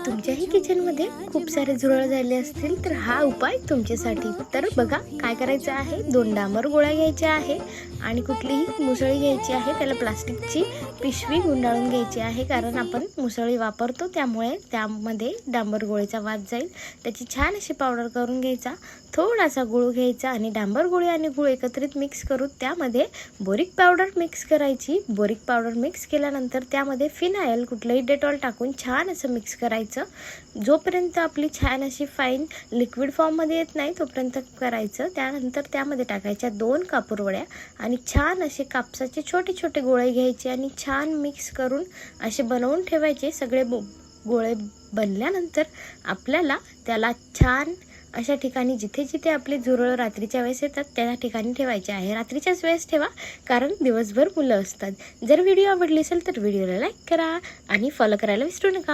तुमच्याही किचनमध्ये खूप सारे झुरळ झाले असतील तर हा उपाय तुमच्यासाठी। तर बघा काय करायचं आहे, 2 डांबर गोळ्या घ्यायच्या आहे आणि कुठलीही मुसळी घ्यायची आहे। त्याला प्लास्टिकची पिशवी गुंडाळून घ्यायची आहे, कारण आपण मुसळी वापरतो त्यामुळे त्यामध्ये डांबर गोळीचा वास जाईल। त्याची छान अशी पावडर करून घ्यायचा। थोडासा गूळ घ्यायचा आणि डांबर गोळी आणि गूळ एकत्रित मिक्स करून त्यामध्ये बोरिक पावडर मिक्स करायची। बोरिक पावडर मिक्स केल्यानंतर त्यामध्ये फिनाईल कुठलंही डेटॉल टाकून छान असं मिक्स करायचं। जोपर्यंत आपली छान अशी फाईन लिक्विड फॉर्ममध्ये येत नाही तोपर्यंत करायचं। त्यानंतर त्यामध्ये टाकायच्या 2 कापूरवड्या आणि छान असे कापसाचे छोटे छोटे गोळे घ्यायचे आणि छान मिक्स करून असे बनवून ठेवायचे। सगळे गोळे बनल्यानंतर आपल्याला त्याला छान अशा ठिकाणी जिथे जिथे आपले झुरळ रात्रीच्या वेळेस येतात त्या ठिकाणी ठेवायचे आहे। रात्रीच्याच वेळेस ठेवा, कारण दिवसभर मुलं असतात। जर व्हिडिओ आवडली असेल तर व्हिडिओला लाईक करा आणि फॉलो करायला विसरू नका।